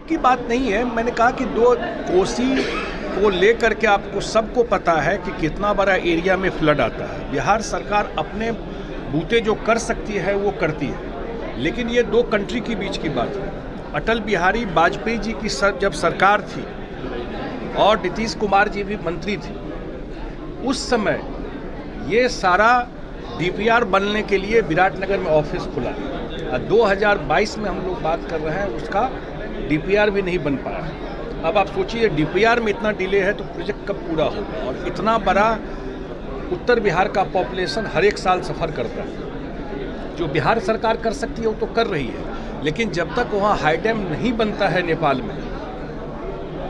की बात नहीं है। मैंने कहा कि दो कोसी को लेकर के आपको सबको पता है कि कितना बड़ा एरिया में फ्लड आता है। बिहार सरकार अपने बूते जो कर सकती है वो करती है, लेकिन ये दो कंट्री के बीच की बात है। अटल बिहारी वाजपेयी जी की जब सरकार थी और नीतीश कुमार जी भी मंत्री थे, उस समय ये सारा डीपीआर बनने के लिए विराटनगर में ऑफिस खुला। 2022 में हम लोग बात कर रहे हैं, उसका डीपीआर भी नहीं बन पाया। अब आप सोचिए डीपीआर में इतना डिले है तो प्रोजेक्ट कब पूरा होगा। और इतना बड़ा उत्तर बिहार का पॉपुलेशन हर एक साल सफ़र करता है। जो बिहार सरकार कर सकती है वो तो कर रही है, लेकिन जब तक वहाँ हाई डैम नहीं बनता है नेपाल में,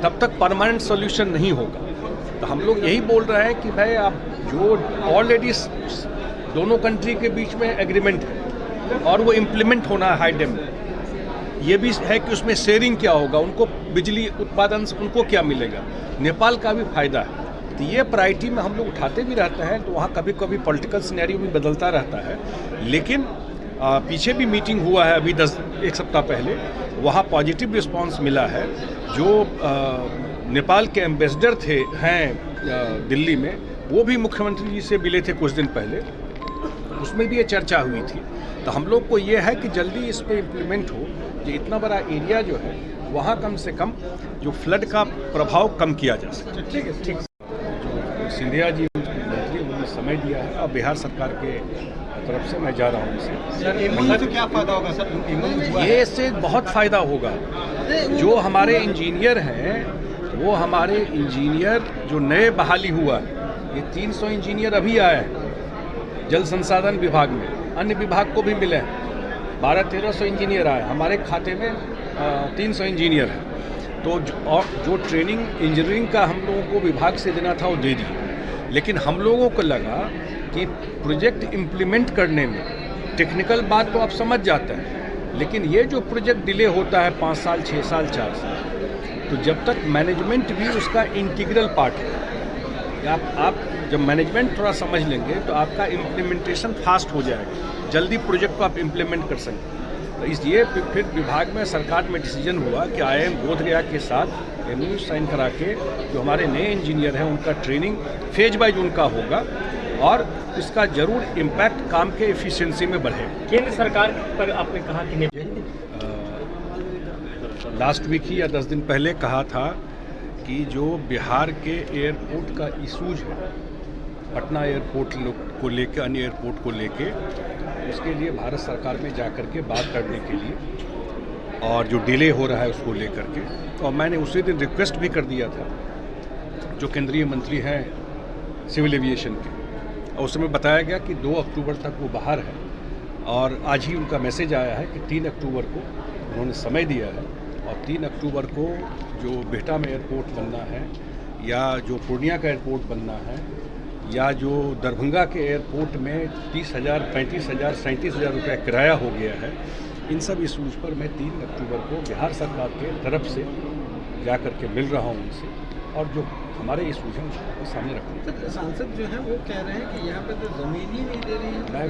तब तक परमानेंट सॉल्यूशन नहीं होगा। तो हम लोग यही बोल रहे हैं कि भाई आप जो ऑलरेडी दोनों कंट्री के बीच में एग्रीमेंट है और वो इम्प्लीमेंट होना है हाई डैम में, ये भी है कि उसमें शेयरिंग क्या होगा, उनको बिजली उत्पादन से उनको क्या मिलेगा, नेपाल का भी फायदा है। तो ये प्रायोरिटी में हम लोग उठाते भी रहते हैं। तो वहाँ कभी कभी पॉलिटिकल सिनेरियो भी बदलता रहता है, लेकिन पीछे भी मीटिंग हुआ है अभी एक सप्ताह पहले, वहाँ पॉजिटिव रिस्पांस मिला है। जो नेपाल के एम्बेसडर हैं दिल्ली में, वो भी मुख्यमंत्री जी से मिले थे कुछ दिन पहले, उसमें भी ये चर्चा हुई थी। तो हम लोग को ये है कि जल्दी इस पर इम्प्लीमेंट हो, कि इतना बड़ा एरिया जो है वहाँ कम से कम जो फ्लड का प्रभाव कम किया जा सके। ठीक है, ठीक। जो सिंधिया जी मंत्री, उन्होंने समय दिया है और बिहार सरकार के तरफ से मैं जा रहा हूँ। सर क्या फ़ायदा होगा सर? ये इससे बहुत फ़ायदा होगा। जो हमारे इंजीनियर हैं, वो हमारे इंजीनियर जो नए बहाली हुआ है, ये 300 इंजीनियर अभी आए हैं जल संसाधन विभाग में, अन्य विभाग को भी मिले हैं। 1200-1300 इंजीनियर आए, हमारे खाते में 300 इंजीनियर हैं। तो जो ट्रेनिंग इंजीनियरिंग का हम लोगों को विभाग से देना था वो दे दिया, लेकिन हम लोगों को लगा कि प्रोजेक्ट इम्प्लीमेंट करने में टेक्निकल बात तो आप समझ जाते हैं, लेकिन ये जो प्रोजेक्ट डिले होता है 5 साल, 6 साल, 4 साल, तो जब तक मैनेजमेंट भी उसका इंटीग्रल पार्ट है। आप जब मैनेजमेंट थोड़ा समझ लेंगे तो आपका इम्प्लीमेंटेशन फास्ट हो जाएगा, जल्दी प्रोजेक्ट को आप इम्प्लीमेंट कर सकते हैं। तो इसलिए फिर विभाग में सरकार में डिसीजन हुआ कि IIM बोधगया के साथ MOU साइन करा के जो हमारे नए इंजीनियर हैं उनका ट्रेनिंग फेज वाइज उनका होगा और इसका जरूर इम्पैक्ट काम के एफिशिएंसी में बढ़ेगा। केंद्र सरकार पर आपने कहा कि लास्ट वीक ही या 10 दिन पहले कहा था कि जो बिहार के एयरपोर्ट का इशूज है, पटना एयरपोर्ट को लेके, अन्य एयरपोर्ट को लेके, उसके लिए भारत सरकार में जाकर के बात करने के लिए, और जो डिले हो रहा है उसको लेकर के, और मैंने उसी दिन रिक्वेस्ट भी कर दिया था जो केंद्रीय मंत्री हैं सिविल एविएशन के, और उस समय बताया गया कि 2 अक्टूबर तक वो बाहर है। और आज ही उनका मैसेज आया है कि 3 अक्टूबर को उन्होंने समय दिया है, और 3 अक्टूबर को जो बिहटा में एयरपोर्ट बनना है, या जो पूर्णिया का एयरपोर्ट बनना है, या जो दरभंगा के एयरपोर्ट में 30,000, 35,000, 37,000 रुपये किराया हो गया है, इन सब इशूज़ पर मैं 3 अक्टूबर को बिहार सरकार के तरफ से जा कर के मिल रहा हूँ उनसे, और जो हमारे इशूज़ हैं उसको सामने रखूँगा। सांसद जो है वो कह रहे हैं कि यहाँ पर तो ज़मीन ही नहीं दे रही है। मैं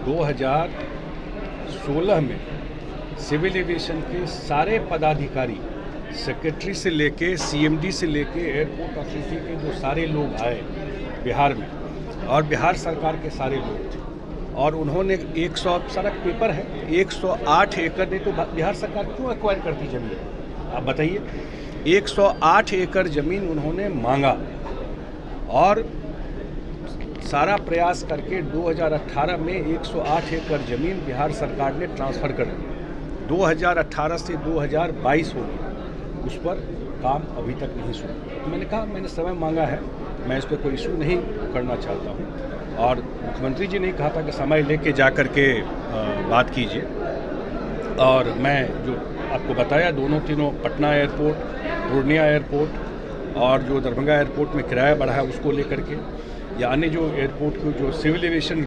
2016 में सिविल एविएशन के सारे पदाधिकारी, सेक्रेटरी से लेके CMD से लेके एयरपोर्ट अथॉरिटी के जो सारे लोग आए बिहार में, और बिहार सरकार के सारे लोग थे, और उन्होंने 100 सारा पेपर है, 108 एकड़ ने तो बिहार सरकार क्यों एक्वायर करती ज़मीन, आप बताइए। 108 एकड़ ज़मीन उन्होंने मांगा, और सारा प्रयास करके 2018 में 108 एकड़ ज़मीन बिहार सरकार ने ट्रांसफ़र कर दी। 2018 से 2022 हो गया, उस पर काम अभी तक नहीं शुरू। तो मैंने कहा, मैंने समय मांगा है, मैं इस पर कोई इशू नहीं करना चाहता हूँ, और मुख्यमंत्री जी ने कहा था कि समय लेके जा कर के बात कीजिए। और मैं जो आपको बताया, तीनों पटना एयरपोर्ट, पूर्णिया एयरपोर्ट और जो दरभंगा एयरपोर्ट में किराया बढ़ा है उसको लेकर के, या अन्य जो एयरपोर्ट को जो सिविल एविएशन